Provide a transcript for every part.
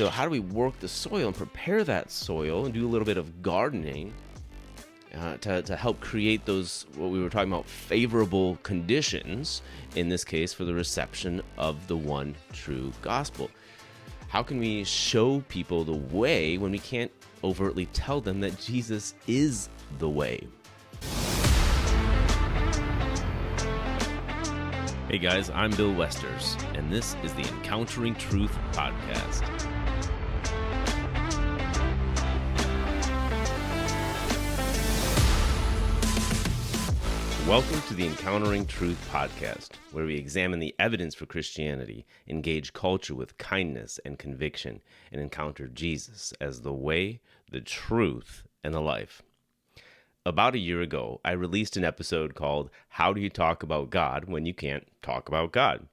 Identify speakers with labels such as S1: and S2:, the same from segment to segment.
S1: So how do we work the soil and prepare that soil and do a little bit of gardening to help create those, what we were talking about, favorable conditions, in this case, for the reception of the one true gospel? How can we show people the way when we can't overtly tell them that Jesus is the way? Hey guys, I'm Bill Westers, and this is the Encountering Truth podcast. Welcome to the Encountering Truth podcast, where we examine the evidence for Christianity, engage culture with kindness and conviction, and encounter Jesus as the way, the truth, and the life. About a year ago, I released an episode called How Do You Talk About God When You Can't Talk About God?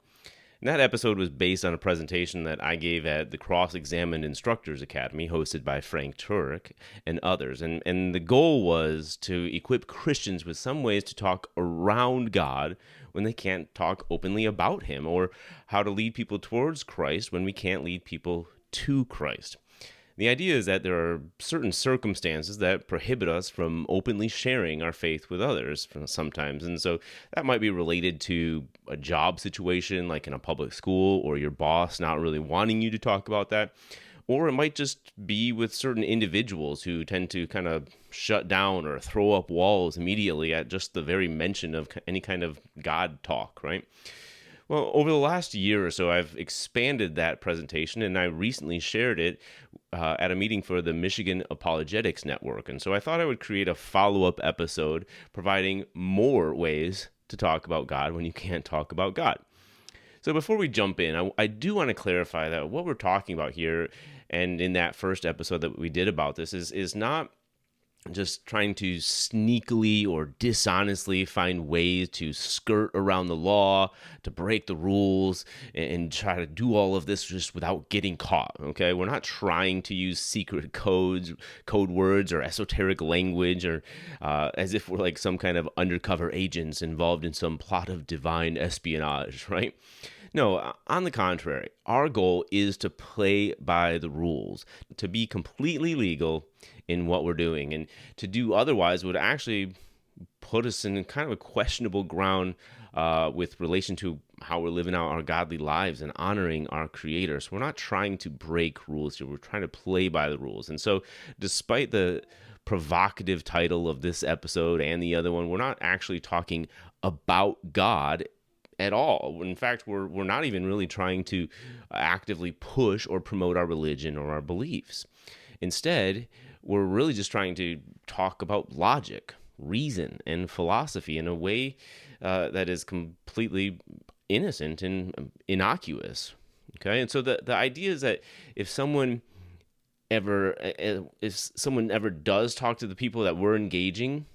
S1: And that episode was based on a presentation that I gave at the Cross-Examined Instructors Academy, hosted by Frank Turek and others. And the goal was to equip Christians with some ways to talk around God when they can't talk openly about Him, or how to lead people towards Christ when we can't lead people to Christ. The idea is that there are certain circumstances that prohibit us from openly sharing our faith with others sometimes. And so that might be related to a job situation, like in a public school, or your boss not really wanting you to talk about that. Or it might just be with certain individuals who tend to kind of shut down or throw up walls immediately at just the very mention of any kind of God talk, right? Well, over the last year or so, I've expanded that presentation, and I recently shared it at a meeting for the Michigan Apologetics Network. And so I thought I would create a follow-up episode providing more ways to talk about God when you can't talk about God. So before we jump in, I do want to clarify that what we're talking about here, and in that first episode that we did about this, is not just trying to sneakily or dishonestly find ways to skirt around the law, to break the rules, and try to do all of this just without getting caught, okay? We're not trying to use secret codes, code words, or esoteric language, or as if we're like some kind of undercover agents involved in some plot of divine espionage, right? No, on the contrary, our goal is to play by the rules, to be completely legal in what we're doing, and to do otherwise would actually put us in kind of a questionable ground with relation to how we're living out our godly lives and honoring our Creator. So we're not trying to break rules here. We're trying to play by the rules. And so despite the provocative title of this episode and the other one, we're not actually talking about God at all. In fact, we're not even really trying to actively push or promote our religion or our beliefs. Instead, we're really just trying to talk about logic, reason, and philosophy in a way that is completely innocent and innocuous. Okay, and so the idea is that if someone ever does talk to the people that we're engaging,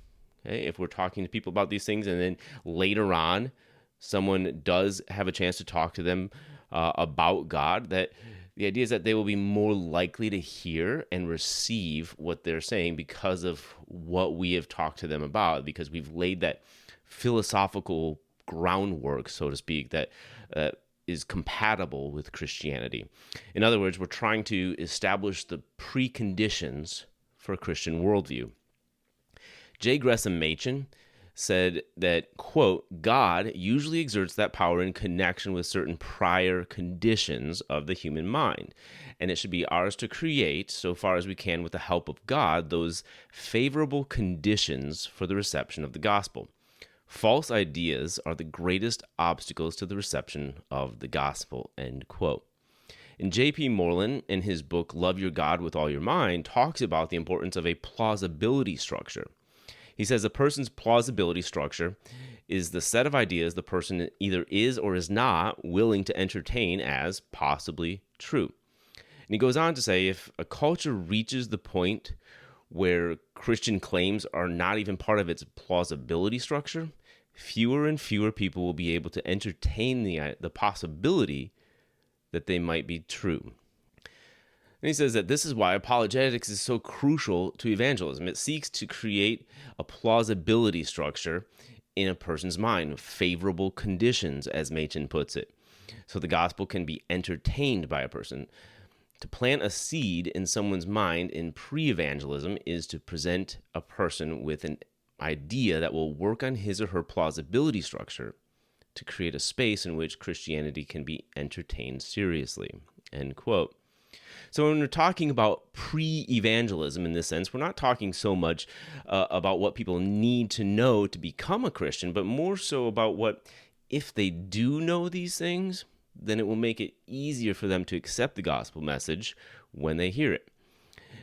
S1: okay, if we're talking to people about these things, and then later on someone does have a chance to talk to them about God, that the idea is that they will be more likely to hear and receive what they're saying because of what we have talked to them about, because we've laid that philosophical groundwork, so to speak, that is compatible with Christianity. In other words, we're trying to establish the preconditions for a Christian worldview. J. Gresham Machen said that, quote, God usually exerts that power in connection with certain prior conditions of the human mind, and it should be ours to create, so far as we can with the help of God, those favorable conditions for the reception of the gospel. False ideas are the greatest obstacles to the reception of the gospel, end quote. And J.P. Moreland, in his book Love Your God with All Your Mind, talks about the importance of a plausibility structure. He says a person's plausibility structure is the set of ideas the person either is or is not willing to entertain as possibly true. And he goes on to say, if a culture reaches the point where Christian claims are not even part of its plausibility structure, fewer and fewer people will be able to entertain the possibility that they might be true. And he says that this is why apologetics is so crucial to evangelism. It seeks to create a plausibility structure in a person's mind, favorable conditions, as Machen puts it, so the gospel can be entertained by a person. To plant a seed in someone's mind in pre-evangelism is to present a person with an idea that will work on his or her plausibility structure to create a space in which Christianity can be entertained seriously. End quote. So when we're talking about pre-evangelism in this sense, we're not talking so much about what people need to know to become a Christian, but more so about what, if they do know these things, then it will make it easier for them to accept the gospel message when they hear it.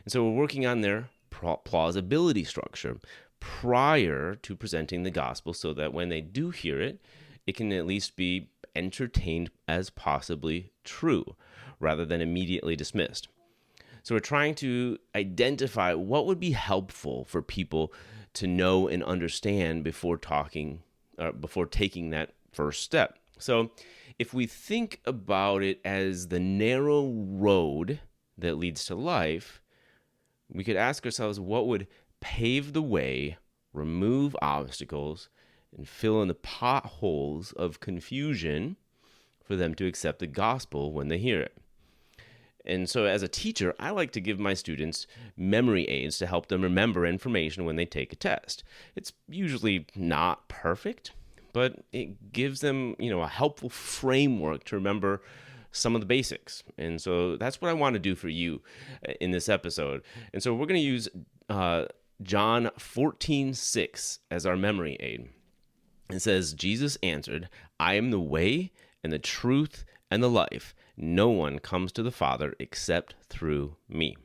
S1: And so we're working on their plausibility structure prior to presenting the gospel so that when they do hear it, it can at least be entertained as possibly true rather than immediately dismissed. So we're trying to identify what would be helpful for people to know and understand before taking that first step. So if we think about it as the narrow road that leads to life, we could ask ourselves what would pave the way, remove obstacles, and fill in the potholes of confusion for them to accept the gospel when they hear it. And so as a teacher, I like to give my students memory aids to help them remember information when they take a test. It's usually not perfect, but it gives them, a helpful framework to remember some of the basics. And so that's what I want to do for you in this episode. And so we're going to use John 14:6 as our memory aid. It says, Jesus answered, I am the way and the truth and the life. No one comes to the Father except through me.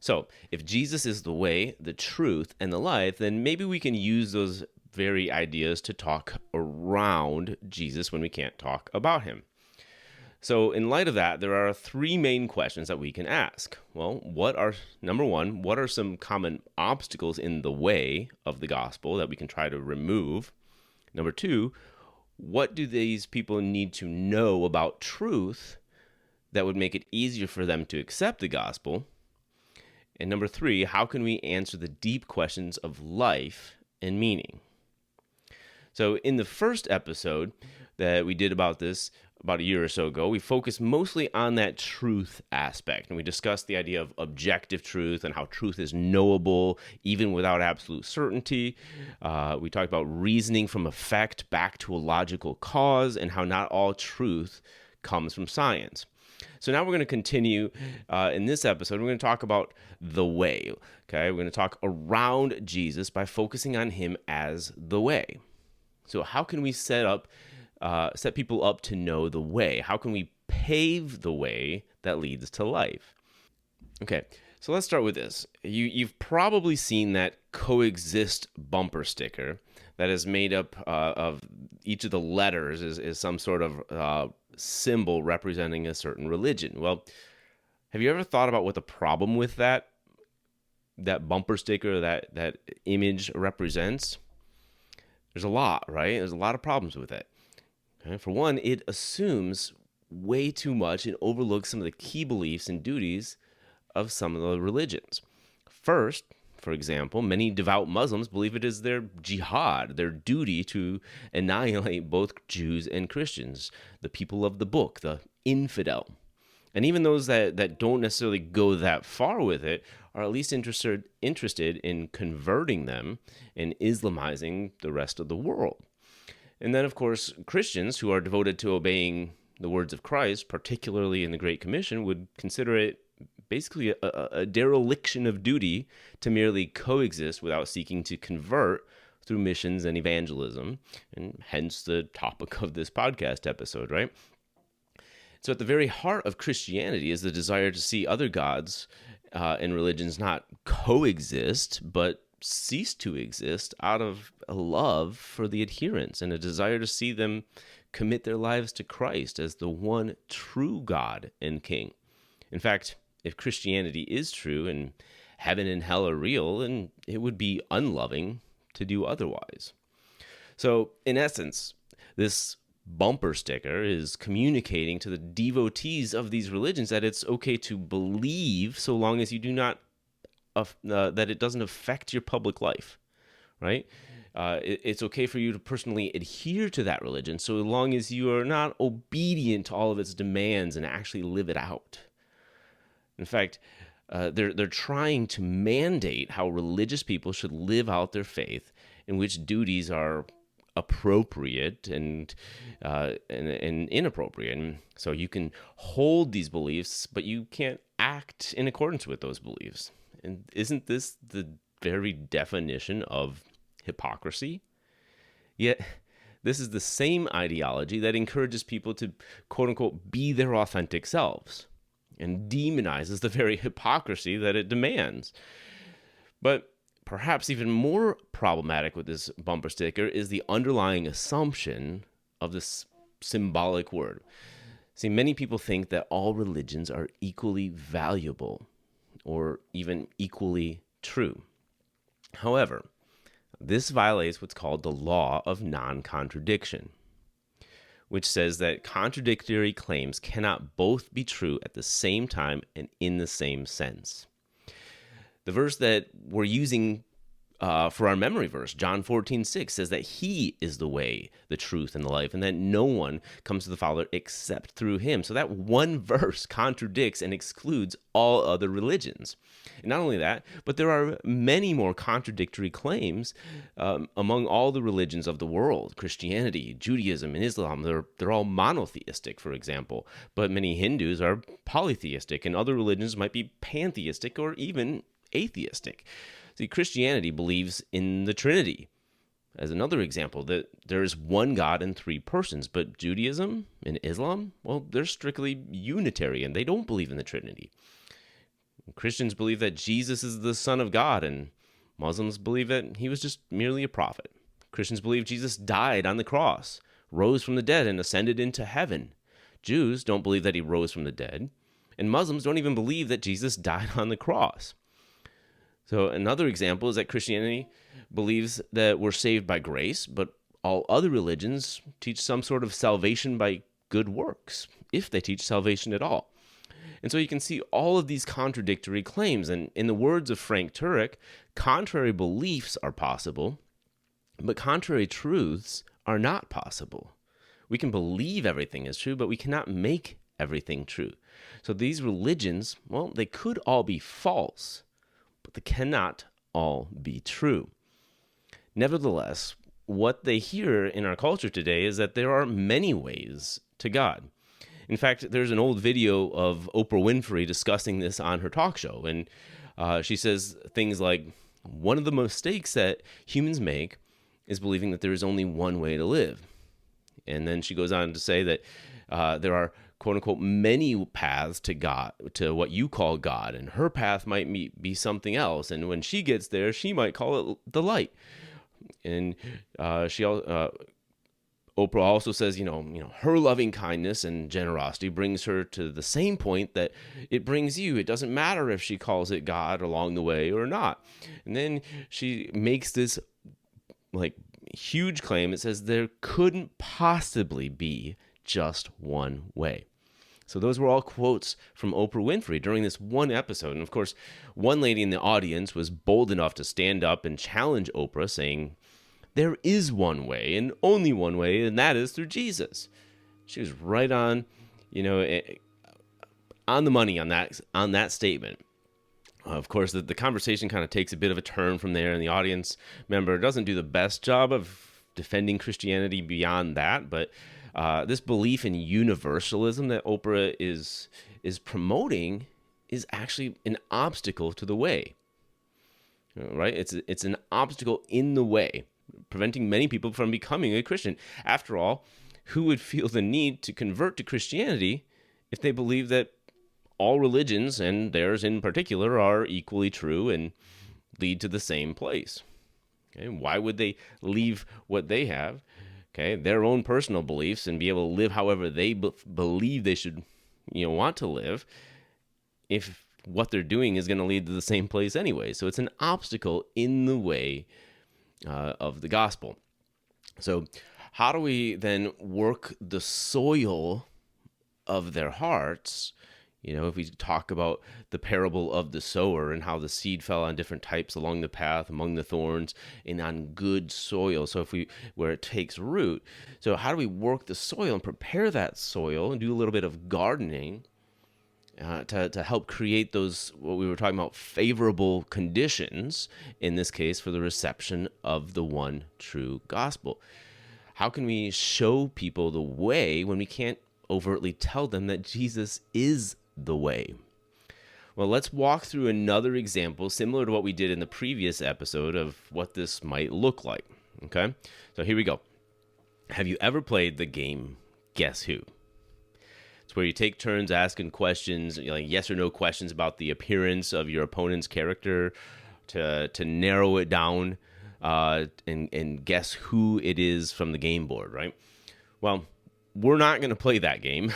S1: So if Jesus is the way, the truth, and the life, then maybe we can use those very ideas to talk around Jesus when we can't talk about him. So in light of that, there are three main questions that we can ask. Well, number one, what are some common obstacles in the way of the gospel that we can try to remove? Number two, what do these people need to know about truth that would make it easier for them to accept the gospel? And number three, how can we answer the deep questions of life and meaning? So in the first episode that we did about this about a year or so ago, we focused mostly on that truth aspect. And we discussed the idea of objective truth and how truth is knowable even without absolute certainty. We talked about reasoning from effect back to a logical cause and how not all truth comes from science. So now we're going to continue in this episode. We're going to talk about the way. Okay, we're going to talk around Jesus by focusing on him as the way. So how can we set people up to know the way? How can we pave the way that leads to life? Okay, so let's start with this. You've probably seen that coexist bumper sticker that is made up of each of the letters is some sort of symbol representing a certain religion. Well, have you ever thought about what the problem with that bumper sticker, that image represents? There's a lot, right? There's a lot of problems with it. Okay? For one, it assumes way too much and overlooks some of the key beliefs and duties of some of the religions. First, for example, many devout Muslims believe it is their jihad, their duty to annihilate both Jews and Christians, the people of the book, the infidel. And even those that don't necessarily go that far with it are at least interested in converting them and Islamizing the rest of the world. And then, of course, Christians who are devoted to obeying the words of Christ, particularly in the Great Commission, would consider it basically a dereliction of duty to merely coexist without seeking to convert through missions and evangelism, and hence the topic of this podcast episode, right? So at the very heart of Christianity is the desire to see other gods and religions not coexist, but cease to exist out of a love for the adherents and a desire to see them commit their lives to Christ as the one true God and King. In fact, if Christianity is true and heaven and hell are real, then it would be unloving to do otherwise. So, in essence, this bumper sticker is communicating to the devotees of these religions that it's okay to believe so long as you do not, that it doesn't affect your public life, right? It's okay for you to personally adhere to that religion so long as you are not obedient to all of its demands and actually live it out. In fact, they're trying to mandate how religious people should live out their faith, and which duties are appropriate and inappropriate. And so you can hold these beliefs, but you can't act in accordance with those beliefs. And isn't this the very definition of hypocrisy? Yet, this is the same ideology that encourages people to, quote unquote, be their authentic selves and demonizes the very hypocrisy that it demands. But perhaps even more problematic with this bumper sticker is the underlying assumption of this symbolic word. See, many people think that all religions are equally valuable or even equally true. However, this violates what's called the law of non-contradiction, which says that contradictory claims cannot both be true at the same time and in the same sense. The verse that we're using for our memory verse, John 14:6, says that he is the way, the truth, and the life, and that no one comes to the Father except through him. So that one verse contradicts and excludes all other religions. And not only that, but there are many more contradictory claims among all the religions of the world. Christianity, Judaism, and Islam, they're all monotheistic, for example. But many Hindus are polytheistic, and other religions might be pantheistic or even atheistic. See, Christianity believes in the Trinity. As another example, that there is one God in three persons, but Judaism and Islam, well, they're strictly Unitarian. They don't believe in the Trinity. Christians believe that Jesus is the Son of God, and Muslims believe that he was just merely a prophet. Christians believe Jesus died on the cross, rose from the dead, and ascended into heaven. Jews don't believe that he rose from the dead, and Muslims don't even believe that Jesus died on the cross. So another example is that Christianity believes that we're saved by grace, but all other religions teach some sort of salvation by good works, if they teach salvation at all. And so you can see all of these contradictory claims. And in the words of Frank Turek, contrary beliefs are possible, but contrary truths are not possible. We can believe everything is true, but we cannot make everything true. So these religions, well, they could all be false, but they cannot all be true. Nevertheless, what they hear in our culture today is that there are many ways to God. In fact, there's an old video of Oprah Winfrey discussing this on her talk show, and she says things like, one of the mistakes that humans make is believing that there is only one way to live. And then she goes on to say that there are, quote unquote, many paths to God, to what you call God, and her path might be something else. And when she gets there, she might call it the light. And Oprah also says, her loving kindness and generosity brings her to the same point that it brings you. It doesn't matter if she calls it God along the way or not. And then she makes this huge claim. It says there couldn't possibly be just one way. So those were all quotes from Oprah Winfrey during this one episode. And of course, one lady in the audience was bold enough to stand up and challenge Oprah, saying, there is one way and only one way, and that is through Jesus. She was right on, on the money on that statement. Of course, the conversation kind of takes a bit of a turn from there, and the audience member doesn't do the best job of defending Christianity beyond that. But this belief in universalism that Oprah is promoting is actually an obstacle to the way. Right? It's an obstacle in the way, preventing many people from becoming a Christian. After all, who would feel the need to convert to Christianity if they believe that all religions, and theirs in particular, are equally true and lead to the same place? Okay, why would they leave what they have, their own personal beliefs, and be able to live however they believe they should, want to live, if what they're doing is going to lead to the same place anyway? So it's an obstacle in the way of the gospel. So how do we then work the soil of their hearts? If we talk about the parable of the sower and how the seed fell on different types along the path, among the thorns, and on good soil. So where it takes root. So how do we work the soil and prepare that soil and do a little bit of gardening to help create those, what we were talking about, favorable conditions, in this case, for the reception of the one true gospel. How can we show people the way when we can't overtly tell them that Jesus is the way? Well, let's walk through another example similar to what we did in the previous episode of what this might look like. Okay? So here we go. Have you ever played the game Guess Who? It's where you take turns asking questions, like yes or no questions about the appearance of your opponent's character to narrow it down and guess who it is from the game board, right? Well, we're not going to play that game,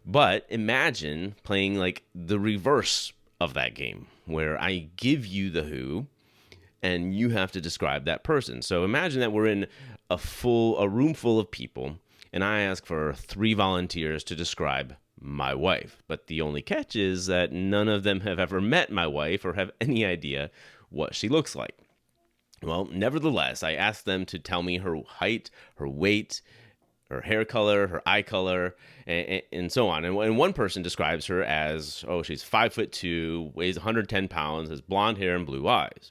S1: but imagine playing like the reverse of that game, where I give you the who, and you have to describe that person. So imagine that we're in a room full of people, and I ask for 3 volunteers to describe my wife. But the only catch is that none of them have ever met my wife or have any idea what she looks like. Well, nevertheless, I ask them to tell me her height, her weight, her hair color, her eye color, and so on. And one person describes her as, she's 5'2", weighs 110 pounds, has blonde hair and blue eyes.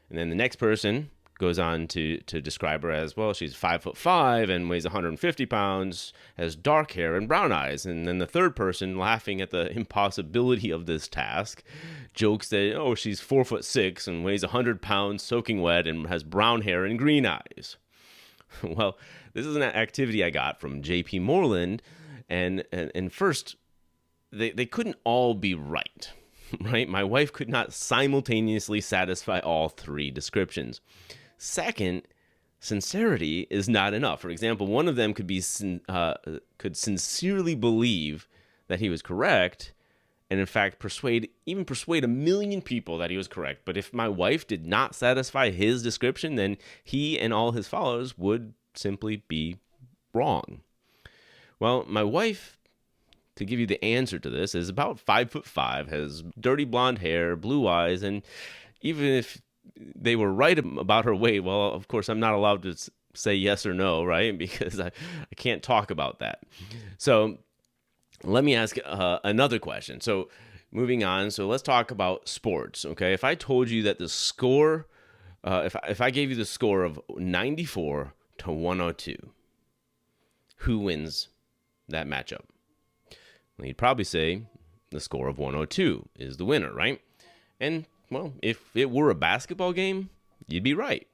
S1: And then the next person goes on to describe her as, she's 5'5" and weighs 150 pounds, has dark hair and brown eyes. And then the third person, laughing at the impossibility of this task, jokes that, she's 4'6" and weighs 100 pounds, soaking wet, and has brown hair and green eyes. Well, this is an activity I got from J.P. Moreland, and first, they couldn't all be right. Right? My wife could not simultaneously satisfy all 3 descriptions. Second, sincerity is not enough. For example, one of them could sincerely believe that he was correct, and in fact persuade a million people that he was correct. But if my wife did not satisfy his description, then he and all his followers would simply be wrong. Well, my wife, to give you the answer to this, is about 5'5", has dirty blonde hair, blue eyes, and even if they were right about her weight, well, of course, I'm not allowed to say yes or no, right? Because I can't talk about that. So let me ask another question. So moving on, so let's talk about sports, okay? If I told you that the score, if I gave you the score of 94 to 102, who wins that matchup? Well, you'd probably say the score of 102 is the winner, right? And, if it were a basketball game, you'd be right.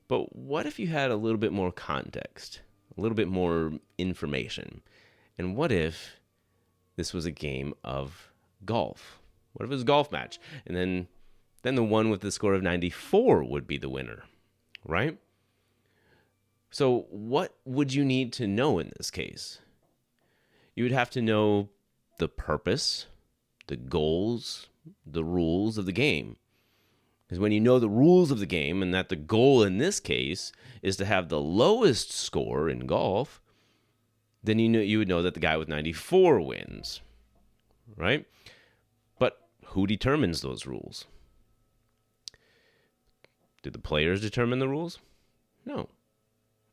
S1: But what if you had a little bit more context, a little bit more information? And what if this was a game of golf? What if it was a golf match? And then the one with the score of 94 would be the winner, right? So what would you need to know in this case? You would have to know the purpose, the goals, the rules of the game. Because when you know the rules of the game, and that the goal in this case is to have the lowest score in golf, then you would know that the guy with 94 wins, right? But who determines those rules? Do the players determine the rules? No.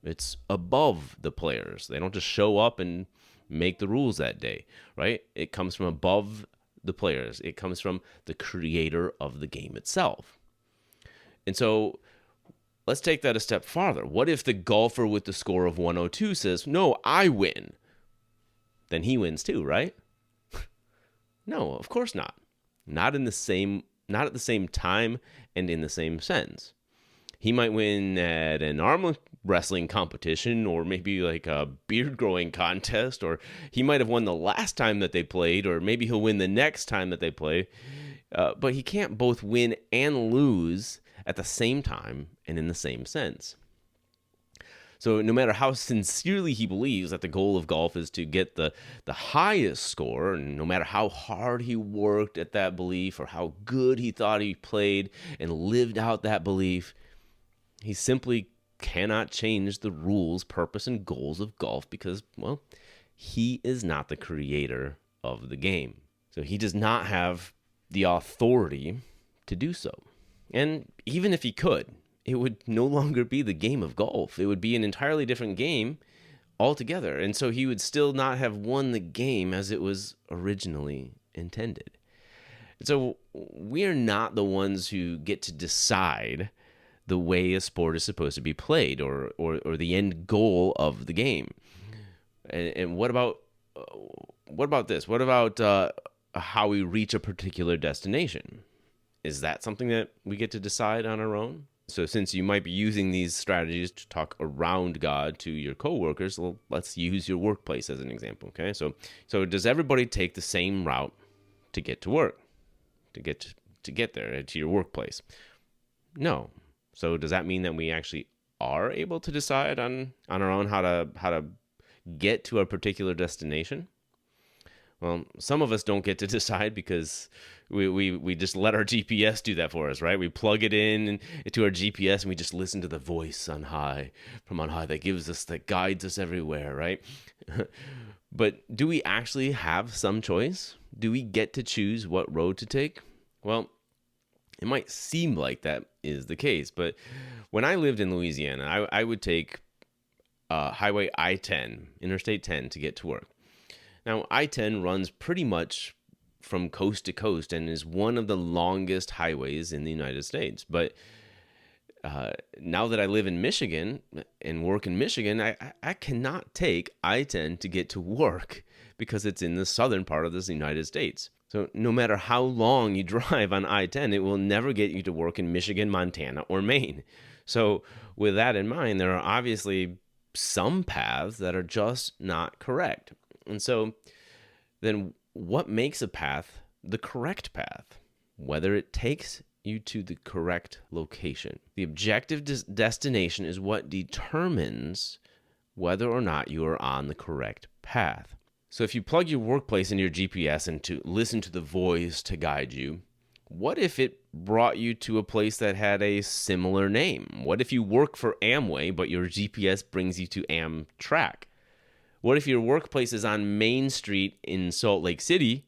S1: It's above the players. They don't just show up and make the rules that day, right? It comes from above the players. It comes from the creator of the game itself. And so let's take that a step farther. What if the golfer with the score of 102 says, no, I win? Then he wins too, right? No, of course not. Not at the same time and in the same sense. He might win at an arm wrestling competition, or maybe like a beard growing contest, or he might have won the last time that they played, or maybe he'll win the next time that they play. But he can't both win and lose at the same time and in the same sense. So no matter how sincerely he believes that the goal of golf is to get the highest score, and no matter how hard he worked at that belief or how good he thought he played and lived out that belief, he simply cannot change the rules, purpose, and goals of golf because, he is not the creator of the game. So he does not have the authority to do so. And even if he could, it would no longer be the game of golf. It would be an entirely different game altogether. And so he would still not have won the game as it was originally intended. So we are not the ones who get to decide the way a sport is supposed to be played or the end goal of the game. And what about this? What about how we reach a particular destination? Is that something that we get to decide on our own? So since you might be using these strategies to talk around God to your coworkers, well, let's use your workplace as an example, okay? So does everybody take the same route to get to work, to get there, to your workplace? No. So does that mean that we actually are able to decide on our own how to get to a particular destination? Well, some of us don't get to decide because we just let our GPS do that for us, right? We plug it in into our GPS and we just listen to the voice from on high that guides us everywhere, right? But do we actually have some choice? Do we get to choose what road to take? Well, it might seem like that is the case, but when I lived in Louisiana, I would take Highway I-10, Interstate 10, to get to work. Now, I-10 runs pretty much from coast to coast and is one of the longest highways in the United States. But now that I live in Michigan and work in Michigan, I cannot take I-10 to get to work because it's in the southern part of this United States. So no matter how long you drive on I-10, it will never get you to work in Michigan, Montana, or Maine. So with that in mind, there are obviously some paths that are just not correct. And so then what makes a path the correct path? Whether it takes you to the correct location. The objective destination is what determines whether or not you are on the correct path. So if you plug your workplace into your GPS and to listen to the voice to guide you, what if it brought you to a place that had a similar name? What if you work for Amway, but your GPS brings you to Amtrak? What if your workplace is on Main Street in Salt Lake City,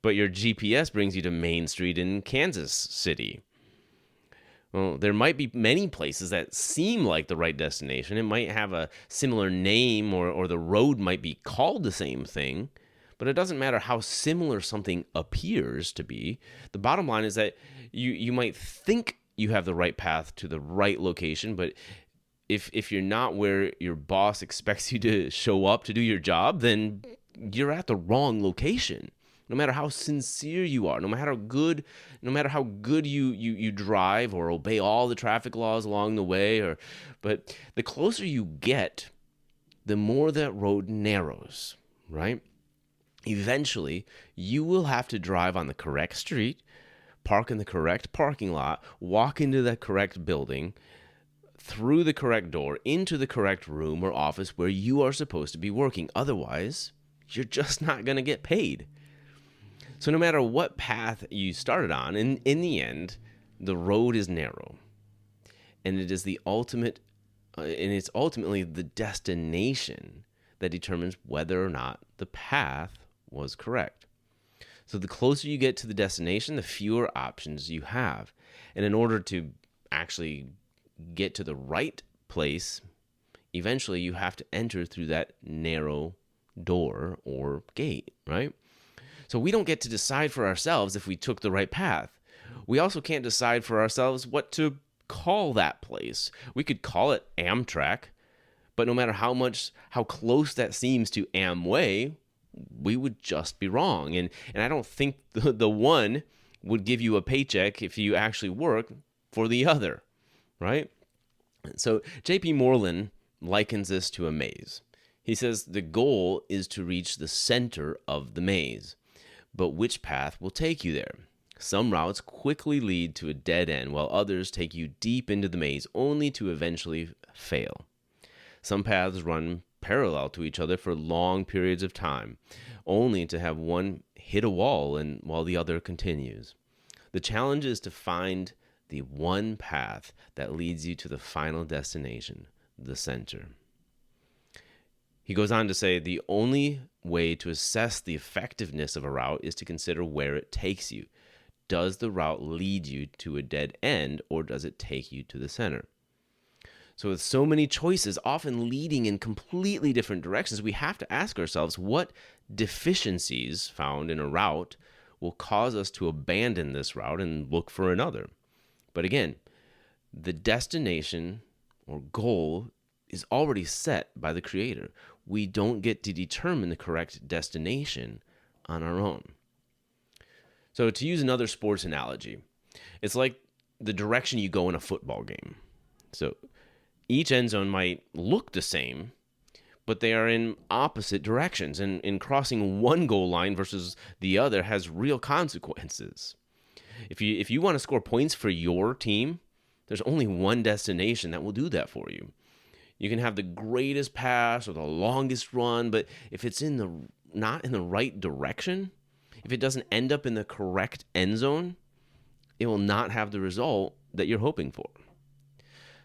S1: but your GPS brings you to Main Street in Kansas City? Well, there might be many places that seem like the right destination. It might have a similar name or the road might be called the same thing, but it doesn't matter how similar something appears to be. The bottom line is that you might think you have the right path to the right location, but if you're not where your boss expects you to show up to do your job, then you're at the wrong location. No matter how sincere you are, no matter how good you drive or obey all the traffic laws along the way, but the closer you get, the more that road narrows, right? Eventually, you will have to drive on the correct street, park in the correct parking lot, walk into the correct building, through the correct door, into the correct room or office where you are supposed to be working. Otherwise, you're just not going to get paid. So no matter what path you started on, in the end, the road is narrow. And it is it's ultimately the destination that determines whether or not the path was correct. So the closer you get to the destination, the fewer options you have. And in order to actually get to the right place, eventually you have to enter through that narrow door or gate, right? So we don't get to decide for ourselves if we took the right path. We also can't decide for ourselves what to call that place. We could call it Amtrak, but no matter how close that seems to Amway, we would just be wrong. And I don't think the one would give you a paycheck if you actually work for the other, right? So J.P. Moreland likens this to a maze. He says the goal is to reach the center of the maze, but which path will take you there? Some routes quickly lead to a dead end, while others take you deep into the maze only to eventually fail. Some paths run parallel to each other for long periods of time, only to have one hit a wall and while the other continues. The challenge is to find the one path that leads you to the final destination, the center. He goes on to say the only way to assess the effectiveness of a route is to consider where it takes you. Does the route lead you to a dead end, or does it take you to the center? So with so many choices, often leading in completely different directions, we have to ask ourselves what deficiencies found in a route will cause us to abandon this route and look for another. But again, the destination or goal is already set by the Creator. We don't get to determine the correct destination on our own. So to use another sports analogy, it's like the direction you go in a football game. So each end zone might look the same, but they are in opposite directions. And in crossing one goal line versus the other has real consequences. If you want to score points for your team, there's only one destination that will do that for you. You can have the greatest pass or the longest run, but if it's not in the right direction, if it doesn't end up in the correct end zone, it will not have the result that you're hoping for.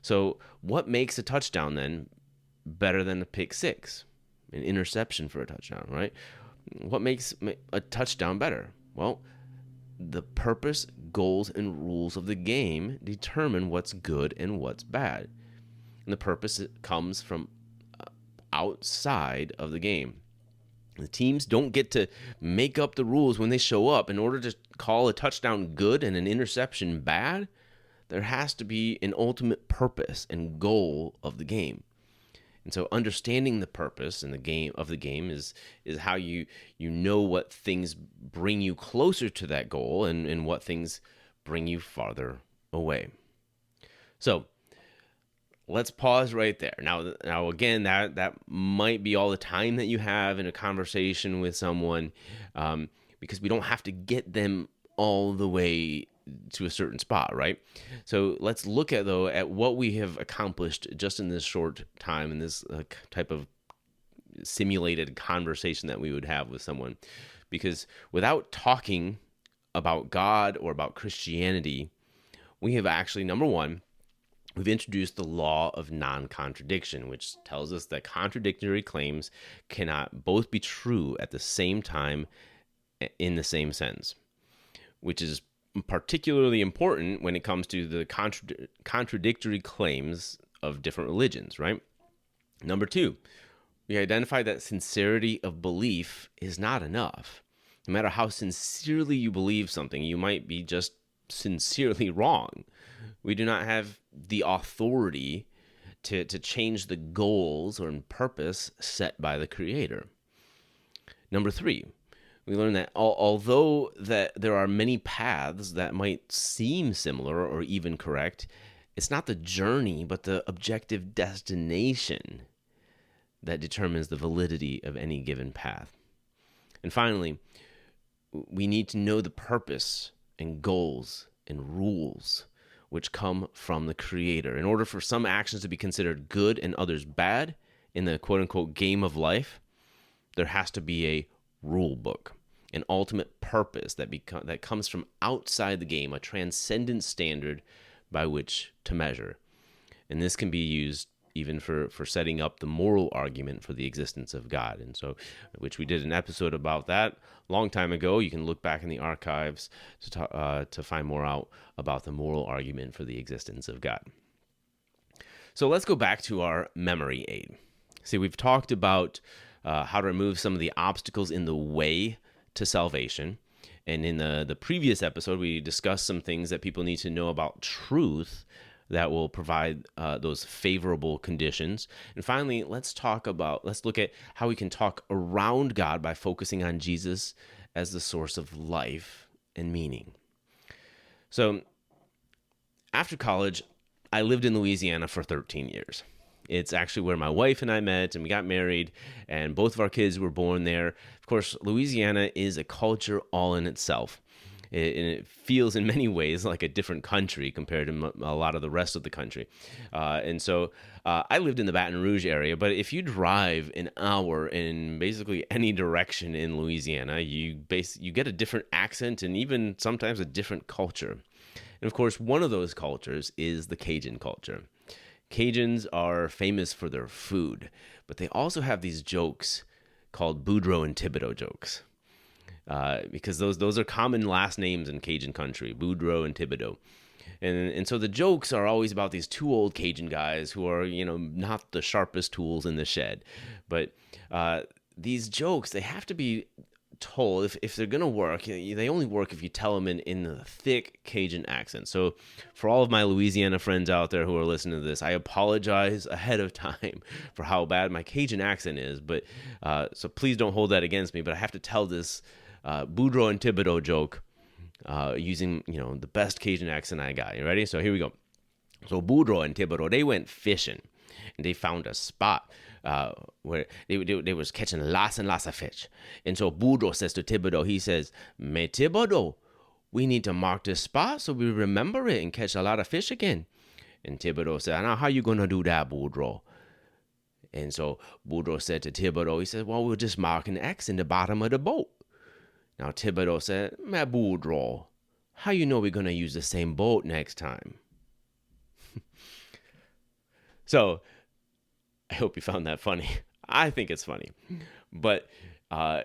S1: So what makes a touchdown then better than a pick six, an interception for a touchdown, right? What makes a touchdown better? Well, the purpose, goals, and rules of the game determine what's good and what's bad. And the purpose comes from outside of the game. The teams don't get to make up the rules when they show up. In order to call a touchdown good and an interception bad, there has to be an ultimate purpose and goal of the game. And so understanding the purpose and the game is how you know what things bring you closer to that goal and what things bring you farther away. So let's pause right there. Now again, that might be all the time that you have in a conversation with someone, because we don't have to get them all the way to a certain spot, right? So let's look at what we have accomplished just in this short time, in this type of simulated conversation that we would have with someone. Because without talking about God or about Christianity, we have actually, number one, we've introduced the law of non-contradiction, which tells us that contradictory claims cannot both be true at the same time in the same sense, which is particularly important when it comes to the contradictory claims of different religions, right? Number two, we identify that sincerity of belief is not enough. No matter how sincerely you believe something, you might be just sincerely wrong. We do not have the authority to change the goals or purpose set by the Creator. Number three, we learn that although that there are many paths that might seem similar or even correct, it's not the journey but the objective destination that determines the validity of any given path. And finally, we need to know the purpose and goals and rules which come from the Creator. In order for some actions to be considered good and others bad in the quote-unquote game of life, there has to be a rule book, an ultimate purpose that comes from outside the game, a transcendent standard by which to measure. And this can be used even for setting up the moral argument for the existence of God. And so, which we did an episode about that a long time ago. You can look back in the archives to find more out about the moral argument for the existence of God. So let's go back to our memory aid. See, we've talked about how to remove some of the obstacles in the way to salvation. And in the previous episode, we discussed some things that people need to know about truth that will provide those favorable conditions. And finally, let's look at how we can talk around God by focusing on Jesus as the source of life and meaning. So after college, I lived in Louisiana for 13 years. It's actually where my wife and I met, and we got married, and both of our kids were born there. Of course, Louisiana is a culture all in itself. It feels in many ways like a different country compared to a lot of the rest of the country. And so I lived in the Baton Rouge area, but if you drive an hour in basically any direction in Louisiana, you get a different accent and even sometimes a different culture. And of course, one of those cultures is the Cajun culture. Cajuns are famous for their food, but they also have these jokes called Boudreaux and Thibodeau jokes. Because those are common last names in Cajun country, Boudreaux and Thibodeau. And so the jokes are always about these two old Cajun guys who are, not the sharpest tools in the shed. But these jokes, they have to be told, if they're going to work, they only work if you tell them in a thick Cajun accent. So for all of my Louisiana friends out there who are listening to this, I apologize ahead of time for how bad my Cajun accent is. But so please don't hold that against me. But I have to tell this Boudreaux and Thibodeau joke using, the best Cajun accent I got. You ready? So here we go. So Boudreaux and Thibodeau, they went fishing, and they found a spot where they was catching lots and lots of fish. And so Boudreaux says to Thibodeau, he says, "Mais Thibodeau, we need to mark this spot so we remember it and catch a lot of fish again." And Thibodeau said, "Now, how you going to do that, Boudreaux?" And so Boudreaux said to Thibodeau, he said, "Well, we'll just mark an X in the bottom of the boat." Now Thibodeau said, "Mais Boudreaux, how you know we're going to use the same boat next time?" So I hope you found that funny. I think it's funny. But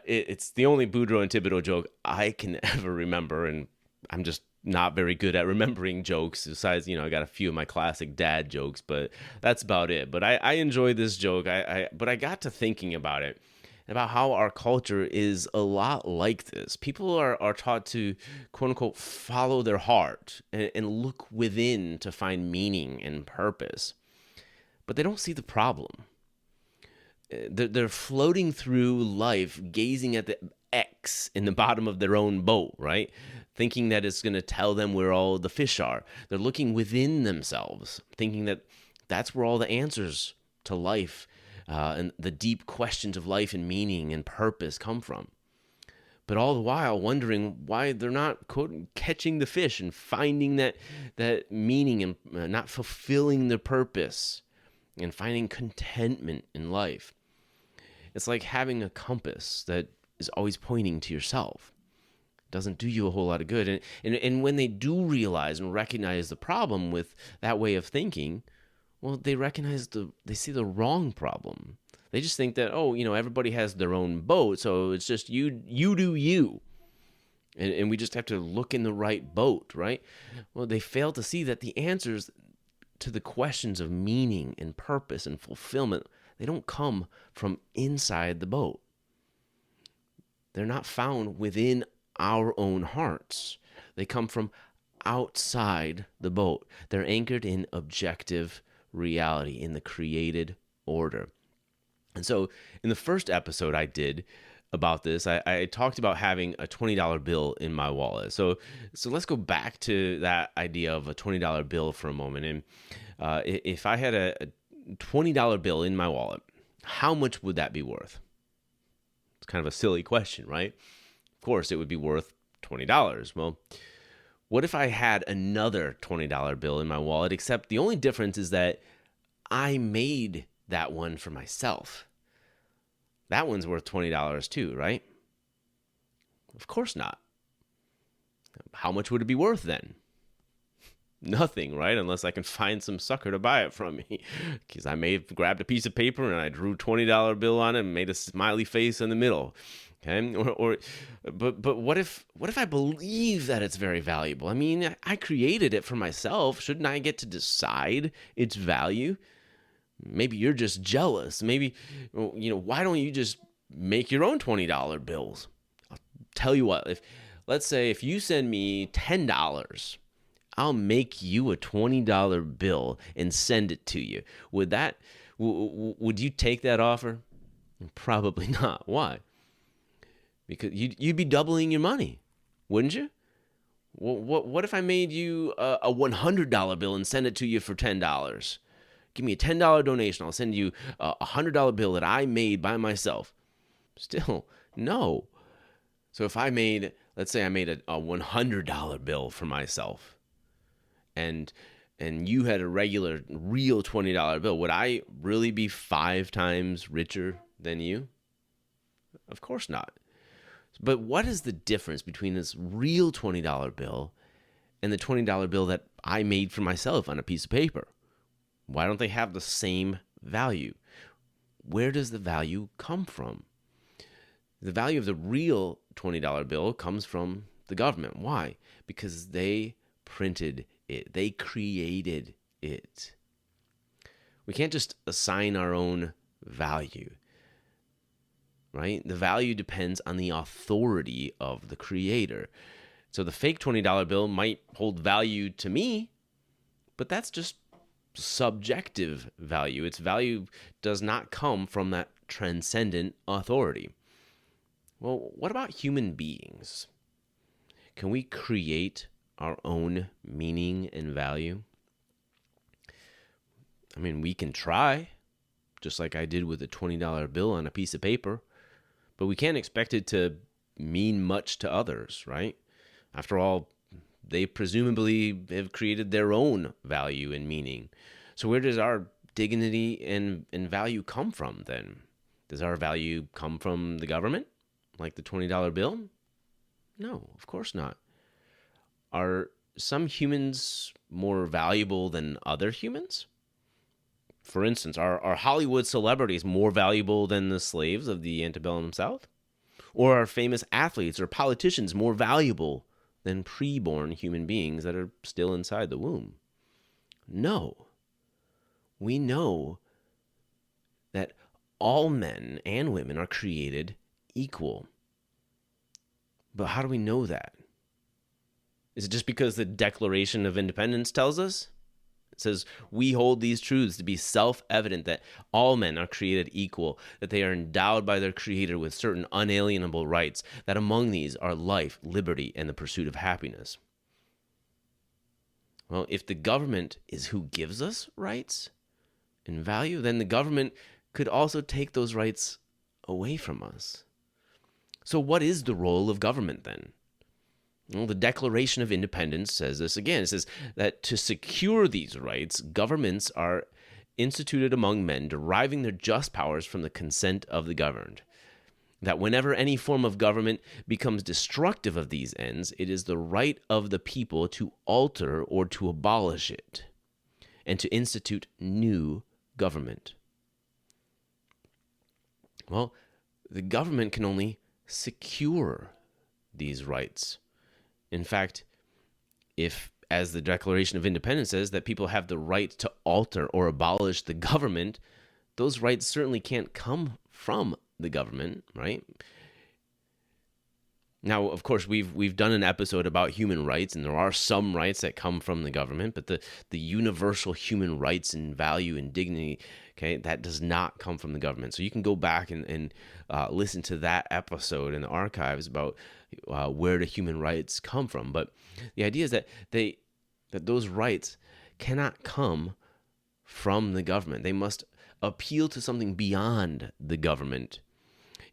S1: it's the only Boudreaux and Thibodeau joke I can ever remember, and I'm just not very good at remembering jokes. Besides, I got a few of my classic dad jokes, but that's about it. But I enjoyed this joke. But I got to thinking about it, about how our culture is a lot like this. People are taught to, quote unquote, follow their heart and look within to find meaning and purpose. But they don't see the problem. They're floating through life, gazing at the X in the bottom of their own boat, right? Thinking that it's going to tell them where all the fish are. They're looking within themselves, thinking that that's where all the answers to life and the deep questions of life and meaning and purpose come from. But all the while wondering why they're not, quote, catching the fish and finding that meaning and not fulfilling their purpose and finding contentment in life. It's like having a compass that is always pointing to yourself. It doesn't do you a whole lot of good. And when they do realize and recognize the problem with that way of thinking, well, they see the wrong problem. They just think that, everybody has their own boat, so it's just you do you. And we just have to look in the right boat, right? Well, they fail to see that the answers to the questions of meaning and purpose and fulfillment, they don't come from inside the boat. They're not found within our own hearts. They come from outside the boat. They're anchored in objective reality, in the created order. And so in the first episode I did about this, I talked about having a $20 bill in my wallet. So let's go back to that idea of a $20 bill for a moment. And if I had a $20 bill in my wallet, how much would that be worth? It's kind of a silly question, right? Of course, it would be worth $20. Well, what if I had another $20 bill in my wallet, except the only difference is that I made that one for myself? That one's worth $20 too, right? Of course not. How much would it be worth then? Nothing, right? Unless I can find some sucker to buy it from me. Because I may have grabbed a piece of paper and I drew $20 bill on it and made a smiley face in the middle. Okay? But what if I believe that it's very valuable? I mean, I created it for myself. Shouldn't I get to decide its value? Maybe you're just jealous. Maybe, why don't you just make your own $20 bills? I'll tell you what, let's say if you send me $10, I'll make you a $20 bill and send it to you. Would you take that offer? Probably not. Why? Because you'd be doubling your money, wouldn't you? What if I made you a $100 bill and send it to you for $10? Give me a $10 donation. I'll send you a $100 bill that I made by myself. Still, no. So if let's say I made a $100 bill for myself, and you had a regular, real $20 bill, would I really be 5 times richer than you? Of course not. But what is the difference between this real $20 bill and the $20 bill that I made for myself on a piece of paper? Why don't they have the same value? Where does the value come from? The value of the real $20 bill comes from the government. Why? Because they printed it. They created it. We can't just assign our own value, right? The value depends on the authority of the creator. So the fake $20 bill might hold value to me, but that's just subjective value. Its value does not come from that transcendent authority. Well, what about human beings? Can we create our own meaning and value? I mean, we can try, just like I did with a $20 bill on a piece of paper, but we can't expect it to mean much to others, right? After all, they presumably have created their own value and meaning. So where does our dignity and value come from then? Does our value come from the government, like the $20 bill? No, of course not. Are some humans more valuable than other humans? For instance, are Hollywood celebrities more valuable than the slaves of the antebellum South? Or are famous athletes or politicians more valuable than preborn human beings that are still inside the womb? No. We know that all men and women are created equal. But how do we know that? Is it just because the Declaration of Independence tells us? It says, we hold these truths to be self-evident that all men are created equal, that they are endowed by their Creator with certain unalienable rights, that among these are life, liberty, and the pursuit of happiness. Well, if the government is who gives us rights and value, then the government could also take those rights away from us. So what is the role of government then? Well, the Declaration of Independence says this again. It says that to secure these rights, governments are instituted among men, deriving their just powers from the consent of the governed. That whenever any form of government becomes destructive of these ends, it is the right of the people to alter or to abolish it, and to institute new government. Well, the government can only secure these rights. In fact, if, as the Declaration of Independence says, that people have the right to alter or abolish the government, those rights certainly can't come from the government, right? Now, of course, we've done an episode about human rights, and there are some rights that come from the government, but the universal human rights and value and dignity, okay, that does not come from the government. So you can go back and listen to that episode in the archives about where the human rights come from. But the idea is that those rights cannot come from the government. They must appeal to something beyond the government.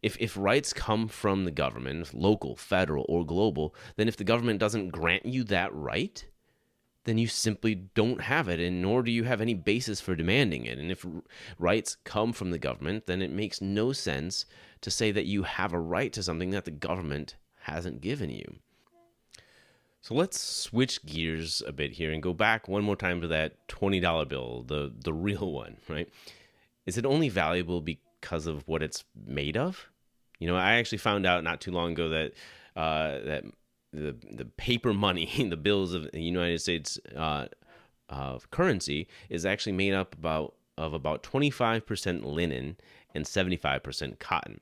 S1: If rights come from the government, local, federal, or global, then if the government doesn't grant you that right, then you simply don't have it, and nor do you have any basis for demanding it. And if rights come from the government, then it makes no sense to say that you have a right to something that the government hasn't given you. So let's switch gears a bit here and go back one more time to that $20 bill, the real one, right? Is it only valuable because of what it's made of? You know, I actually found out not too long ago that the paper money, the bills of the United States currency, is actually made up of about 25% linen and 75% cotton.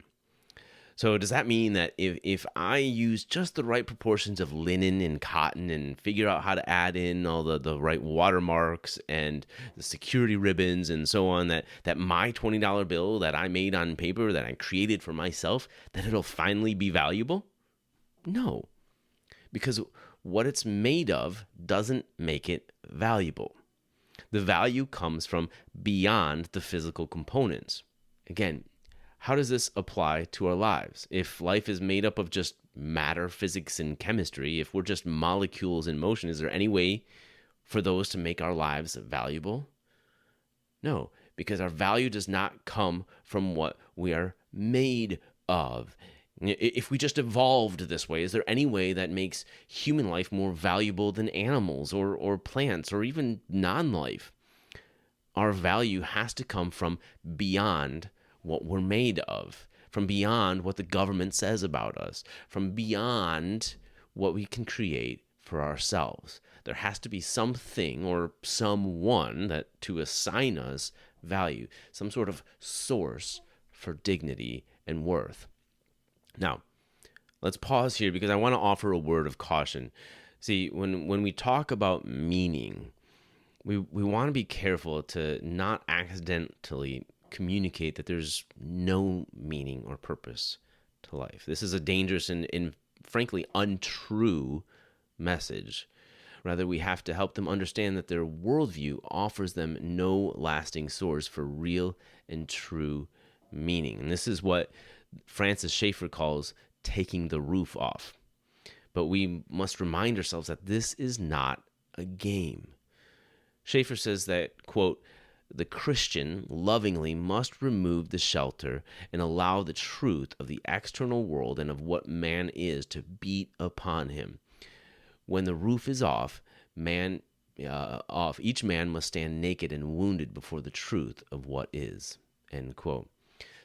S1: So does that mean that if I use just the right proportions of linen and cotton and figure out how to add in all the right watermarks and the security ribbons and so on, that my $20 bill that I made on paper, that I created for myself, that it'll finally be valuable? No, because what it's made of doesn't make it valuable. The value comes from beyond the physical components. Again, how does this apply to our lives? If life is made up of just matter, physics, and chemistry, if we're just molecules in motion, is there any way for those to make our lives valuable? No, because our value does not come from what we are made of. If we just evolved this way, is there any way that makes human life more valuable than animals or plants or even non-life? Our value has to come from beyond what we're made of, from beyond what the government says about us, from beyond what we can create for ourselves. There has to be something or someone that to assign us value, some sort of source for dignity and worth. Now, let's pause here because I want to offer a word of caution. See, when we talk about meaning, we want to be careful to not accidentally communicate that there's no meaning or purpose to life. This is a dangerous and frankly untrue message. Rather, we have to help them understand that their worldview offers them no lasting source for real and true meaning. And this is what Francis Schaeffer calls taking the roof off. But we must remind ourselves that this is not a game. Schaeffer says that, quote, the Christian lovingly must remove the shelter and allow the truth of the external world and of what man is to beat upon him. When the roof is off, each man must stand naked and wounded before the truth of what is, end quote.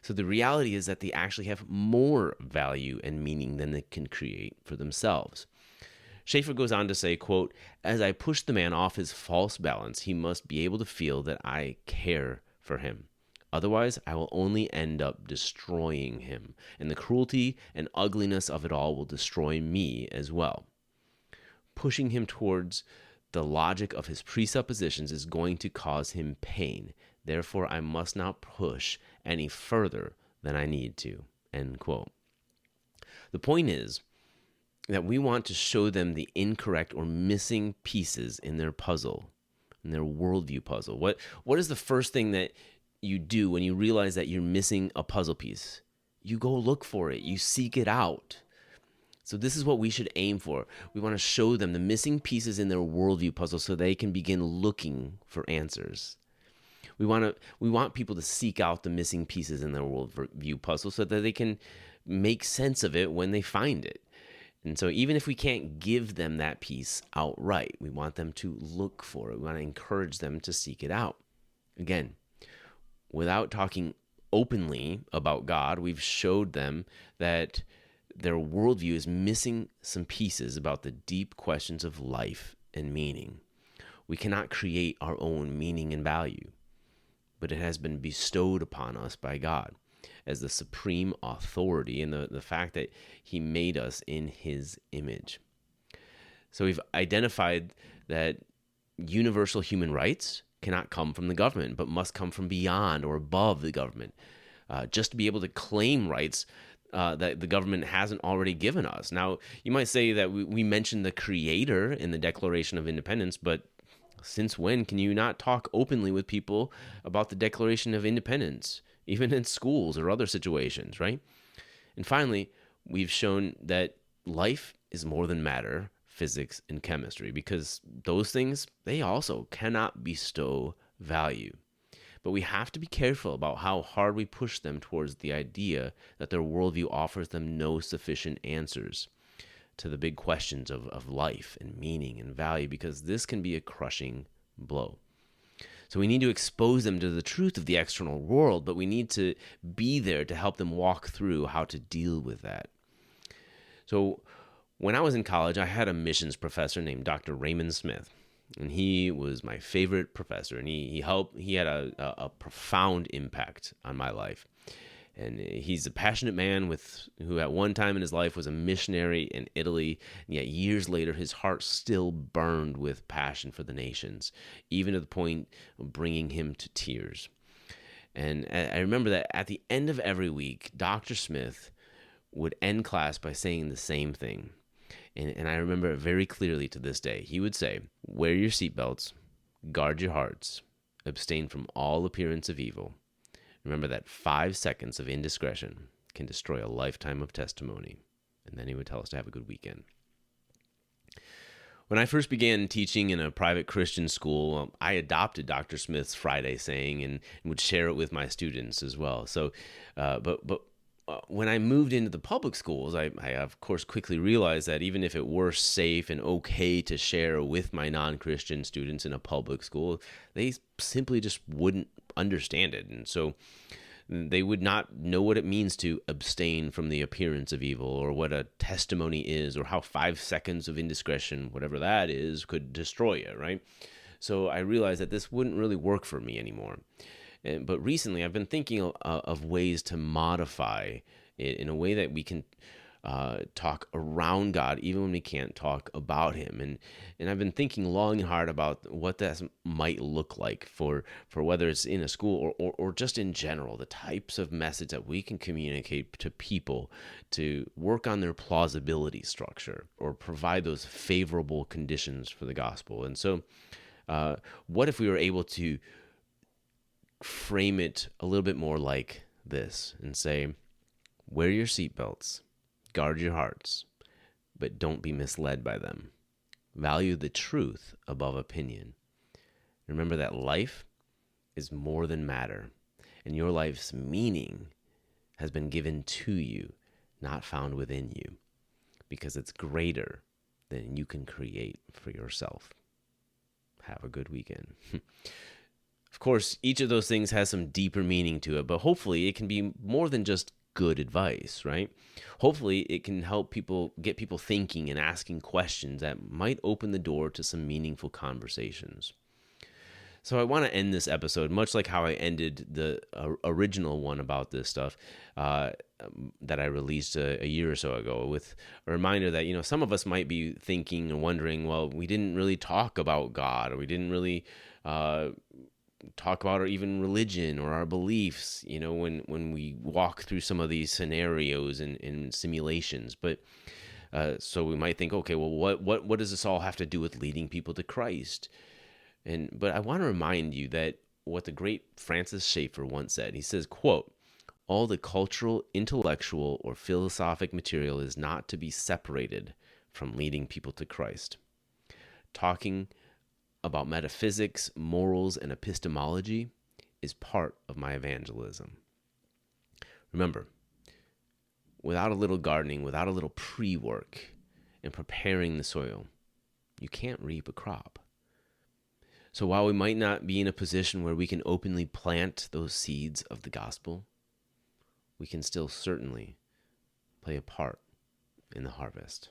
S1: So the reality is that they actually have more value and meaning than they can create for themselves. Schaeffer goes on to say, quote, as I push the man off his false balance, he must be able to feel that I care for him. Otherwise, I will only end up destroying him, and the cruelty and ugliness of it all will destroy me as well. Pushing him towards the logic of his presuppositions is going to cause him pain. Therefore, I must not push any further than I need to, end quote. The point is that we want to show them the incorrect or missing pieces in their puzzle, in their worldview puzzle. What is the first thing that you do when you realize that you're missing a puzzle piece? You go look for it. You seek it out. So this is what we should aim for. We want to show them the missing pieces in their worldview puzzle so they can begin looking for answers. We want people to seek out the missing pieces in their worldview puzzle so that they can make sense of it when they find it. And so even if we can't give them that piece outright, we want them to look for it. We want to encourage them to seek it out. Again, without talking openly about God, we've showed them that their worldview is missing some pieces about the deep questions of life and meaning. We cannot create our own meaning and value, but it has been bestowed upon us by God as the supreme authority and the fact that he made us in his image. So we've identified that universal human rights cannot come from the government, but must come from beyond or above the government. Just to be able to claim rights that the government hasn't already given us. Now, you might say that we mentioned the Creator in the Declaration of Independence, but since when can you not talk openly with people about the Declaration of Independence, even in schools or other situations, right? And finally, we've shown that life is more than matter, physics, and chemistry, because those things, they also cannot bestow value. But we have to be careful about how hard we push them towards the idea that their worldview offers them no sufficient answers to the big questions of life and meaning and value, because this can be a crushing blow. So we need to expose them to the truth of the external world, but we need to be there to help them walk through how to deal with that. So when I was in college, I had a missions professor named Dr. Raymond Smith. And he was my favorite professor, and he had a profound impact on my life. And he's a passionate man who at one time in his life was a missionary in Italy, and yet years later his heart still burned with passion for the nations, even to the point of bringing him to tears. And I remember that at the end of every week, Dr. Smith would end class by saying the same thing. And I remember it very clearly to this day. He would say, wear your seatbelts, guard your hearts, abstain from all appearance of evil. Remember that 5 seconds of indiscretion can destroy a lifetime of testimony. And then he would tell us to have a good weekend. When I first began teaching in a private Christian school, I adopted Dr. Smith's Friday saying and would share it with my students as well. So, when I moved into the public schools, I of course quickly realized that even if it were safe and okay to share with my non-Christian students in a public school, they simply just wouldn't understand it. And so They would not know what it means to abstain from the appearance of evil, or what a testimony is, or how 5 seconds of indiscretion, whatever that is, could destroy you, right? So I realized that this wouldn't really work for me anymore. But recently, I've been thinking of ways to modify it in a way that we can talk around God, even when we can't talk about Him. And I've been thinking long and hard about what that might look like for whether it's in a school or just in general, the types of message that we can communicate to people to work on their plausibility structure or provide those favorable conditions for the gospel. And so, what if we were able to frame it a little bit more like this and say, wear your seatbelts, guard your hearts, but don't be misled by them. Value the truth above opinion. Remember that life is more than matter, and your life's meaning has been given to you, not found within you, because it's greater than you can create for yourself. Have a good weekend. Of course, each of those things has some deeper meaning to it, but hopefully it can be more than just good advice, right? Hopefully it can help get people thinking and asking questions that might open the door to some meaningful conversations. So I want to end this episode much like how I ended the original one about this stuff that I released a year or so ago, with a reminder that, some of us might be thinking and wondering, well, we didn't really talk about God, or we didn't really talk about or even religion or our beliefs, when we walk through some of these scenarios and simulations. But so we might think, okay, well, what does this all have to do with leading people to Christ? But I want to remind you that what the great Francis Schaeffer once said. He says, quote, "All the cultural, intellectual, or philosophic material is not to be separated from leading people to Christ. Talking about metaphysics, morals, and epistemology is part of my evangelism." Remember, without a little gardening, without a little pre-work and preparing the soil, you can't reap a crop. So while we might not be in a position where we can openly plant those seeds of the gospel, we can still certainly play a part in the harvest.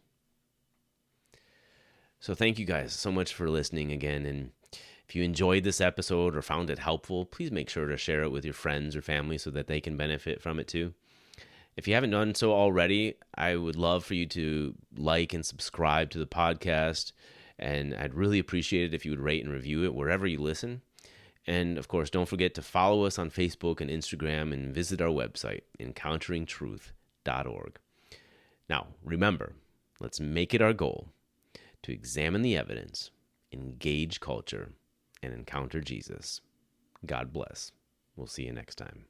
S1: So thank you guys so much for listening again. And if you enjoyed this episode or found it helpful, please make sure to share it with your friends or family so that they can benefit from it too. If you haven't done so already, I would love for you to like and subscribe to the podcast. And I'd really appreciate it if you would rate and review it wherever you listen. And of course, don't forget to follow us on Facebook and Instagram, and visit our website, encounteringtruth.org. Now, remember, let's make it our goal to examine the evidence, engage culture, and encounter Jesus. God bless. We'll see you next time.